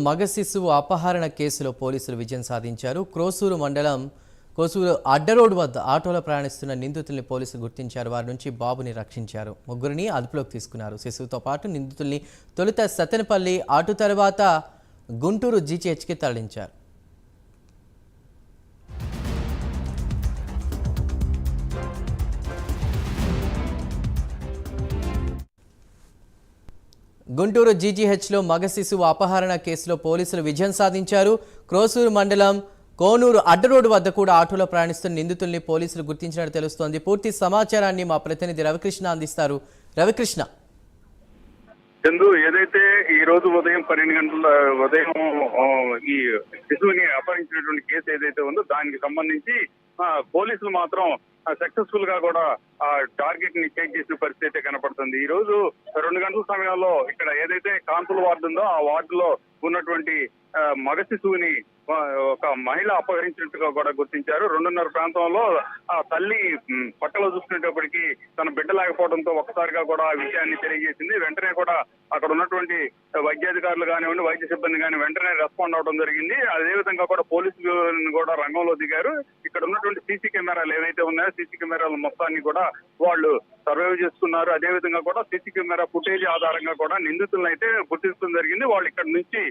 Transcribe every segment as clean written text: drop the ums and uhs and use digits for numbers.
మగ శిశువు అపహరణ కేసులో పోలీసులు విజయం సాధించారు. క్రోసూరు మండలం కోసూరు అడ్డరోడ్ వద్ద ఆటోలో ప్రయాణిస్తున్న నిందితుల్ని పోలీసులు గుర్తించారు. వారి నుంచి బాబుని రక్షించారు. ముగ్గురిని అదుపులోకి తీసుకున్నారు. శిశువుతో పాటు నిందితుల్ని తొలుత సత్తెనపల్లి, అటు తర్వాత గుంటూరు జీజీహెచ్కి తరలించారు. గుంటూరు జీజీహెచ్లో మగ శిశువు అపహరణ కేసులో పోలీసులు విజయం సాధించారు. క్రోసూరు మండలం కోనూరు అడ్డరోడ్డు వద్ద కూడా ఆటోలో ప్రయాణిస్తున్న నిందితుల్ని పోలీసులు గుర్తించినట్టు తెలుస్తోంది. పూర్తి సమాచారాన్ని మా ప్రతినిధి రవికృష్ణ అందిస్తారు. రవికృష్ణ, ఏదైతే ఈ రోజు ఉదయం 12 గంటల ఉదయం ఈ శిశువుని అపహరించినటువంటి కేసు ఏదైతే ఉందో దానికి సంబంధించి పోలీసులు మాత్రం సక్సెస్ఫుల్ గా కూడా టార్గెట్ ని చేంజ్ చేసిన పరిస్థితి కనపడుతుంది. ఈ రోజు 2 గంటల సమయంలో ఇక్కడ ఏదైతే కాన్పుల వార్డు ఉందో ఆ వార్డులో ఉన్నటువంటి మగ శిశువుని ఒక మహిళ అపహరించినట్టుగా కూడా గుర్తించారు. 2:30 ప్రాంతంలో ఆ తల్లి పక్కలో చూసుకునేటప్పటికీ తన బిడ్డ లేకపోవడంతో ఒక్కసారిగా కూడా ఆ విషయాన్ని తెలియజేసింది. వెంటనే కూడా అక్కడ ఉన్నటువంటి వైద్యాధికారులు కానివ్వండి, వైద్య సిబ్బంది కానీ వెంటనే రెస్పాండ్ అవడం జరిగింది. అదేవిధంగా కూడా పోలీసులు కూడా రంగంలో దిగారు. ఇక్కడ ఉన్నటువంటి సీసీ కెమెరాలు ఏవైతే ఉన్నాయో సీసీ కెమెరాల మొత్తాన్ని కూడా వాళ్ళు సర్వే చేసుకున్నారు. అదేవిధంగా కూడా సీసీ కెమెరా ఫుటేజ్ ఆధారంగా కూడా నిందితులను అయితే గుర్తించడం జరిగింది. వాళ్ళు ఇక్కడ నుంచి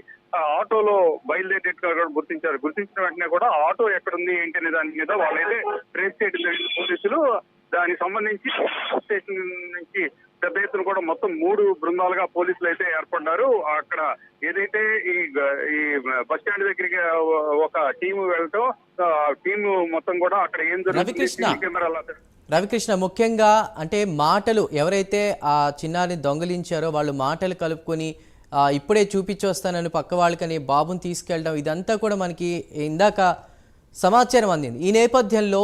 ఆటోలో బయలుదేరేట్టుగా కూడా గుర్తించారు. గుర్తించిన వెంటనే కూడా ఆటో ఎక్కడుంది ఏంటి అనే దాని మీద వాళ్ళైతే ట్రేస్ చేయడం జరిగింది పోలీసులు. దానికి సంబంధించి స్టేషన్ నుంచి పెద్ద ఎత్తున కూడా మొత్తం 3 బృందాలుగా పోలీసులు అయితే ఏర్పడ్డారు. అక్కడ ఏదైతే ఈ బస్ స్టాండ్ దగ్గరికి ఒక టీము వెళ్ళటం, టీము మొత్తం కూడా అక్కడ ఏం జరుగుతుంది రవికృష్ణ, ముఖ్యంగా అంటే మాటలు ఎవరైతే ఆ చిన్నారిని దొంగిలించారో వాళ్ళు మాటలు కలుపుకొని ఇప్పుడే చూపించొస్తానని పక్క వాళ్ళకని బాబుని తీసుకెళ్ళడం, ఇదంతా కూడా మనకి ఇందాక సమాచారం అందింది. ఈ నేపథ్యంలో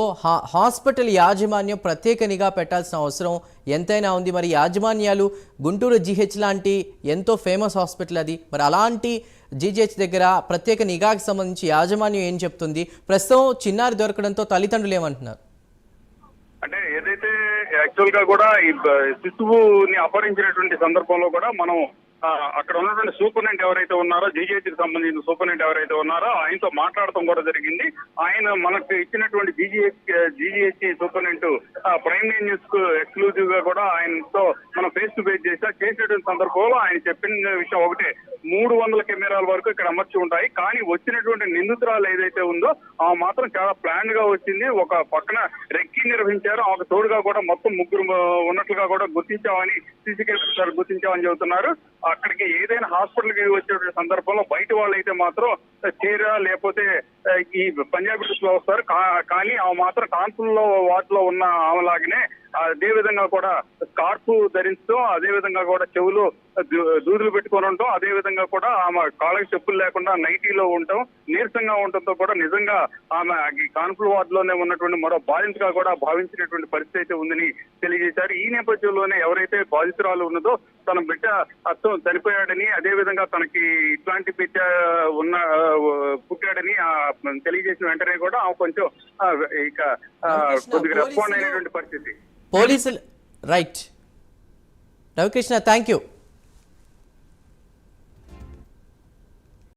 హాస్పిటల్ యాజమాన్యం ప్రత్యేక నిఘా పెట్టాల్సిన అవసరం ఎంతైనా ఉంది. మరి యాజమాన్యాలు గుంటూరు జీహెచ్ లాంటి ఎంతో ఫేమస్ హాస్పిటల్ అది, మరి అలాంటి జీజీహెచ్ దగ్గర ప్రత్యేక నిఘాకి సంబంధించి యాజమాన్యం ఏం చెప్తుంది? ప్రస్తుతం చిన్నారి దొరకడంతో తల్లిదండ్రులు ఏమంటున్నారు? అంటే ఏదైతే యాక్చువల్ గా కూడా ఈ శిశువుని అపహరించినటువంటి సందర్భంలో కూడా మనం అక్కడ ఉన్నటువంటి సూపరింటెండెంట్ ఎవరైతే ఉన్నారో, జీజీహెచ్ కి సంబంధించిన సూపరింటెండెంట్ ఎవరైతే ఉన్నారో ఆయనతో మాట్లాడటం కూడా జరిగింది. ఆయన మనకు ఇచ్చినటువంటి జీజీహెచ్ సూపరింటెండెంట్ ప్రైమ్ న్యూస్ కు ఎక్స్క్లూజివ్ గా కూడా ఆయనతో మనం ఫేస్ టు ఫేస్ చేసినటువంటి సందర్భంలో ఆయన చెప్పిన విషయం ఒకటే, 300 కెమెరాల వరకు ఇక్కడ అమర్చి ఉంటాయి. కానీ వచ్చినటువంటి నిందితురాలు ఏదైతే ఉందో ఆ మాత్రం చాలా ప్లాన్ గా వచ్చింది. ఒక పక్కన రెక్కి నిర్వహించారు. ఒక తోడుగా కూడా మొత్తం 3 ఉన్నట్లుగా కూడా గుర్తించామని సీసీ కెమెరా గుర్తించామని చెబుతున్నారు. అక్కడికి ఏదైనా హాస్పిటల్ కి వచ్చే సందర్భంలో బయట వాళ్ళు అయితే మాత్రం చీర లేకపోతే ఈ పంజాబీ డ్రెస్ లో వస్తారు. కానీ ఆ మాత్రం కాన్పుల్లో వాటిలో ఉన్న ఆమెలాగానే అదే విధంగా కూడా స్కార్ఫ్ ధరించడం, అదే విధంగా కూడా చెవులు దూదులు పెట్టుకొని ఉండటం, అదే విధంగా కూడా ఆమె కాళ్ళకి చెప్పులు లేకుండా నైటీలో ఉండటం, నీరసంగా ఉండటంతో కూడా నిజంగా ఆమె ఈ కాన్పుల వార్డులోనే ఉన్నటువంటి మరో బాధితుగా కూడా భావించినటువంటి పరిస్థితి అయితే ఉందని తెలియజేశారు. ఈ నేపథ్యంలోనే ఎవరైతే బాధితురాలు ఉన్నదో తన బిడ్డ అత్తం చనిపోయాడని, అదే విధంగా తనకి ఇట్లాంటి బిడ్డ పుట్టాడని తెలియజేసిన వెంటనే కూడా కొంచెం ఇక కొద్దిగా రెస్పాండ్ అయినటువంటి పరిస్థితి పోలీసులు. Right Ravikrishna, thank you.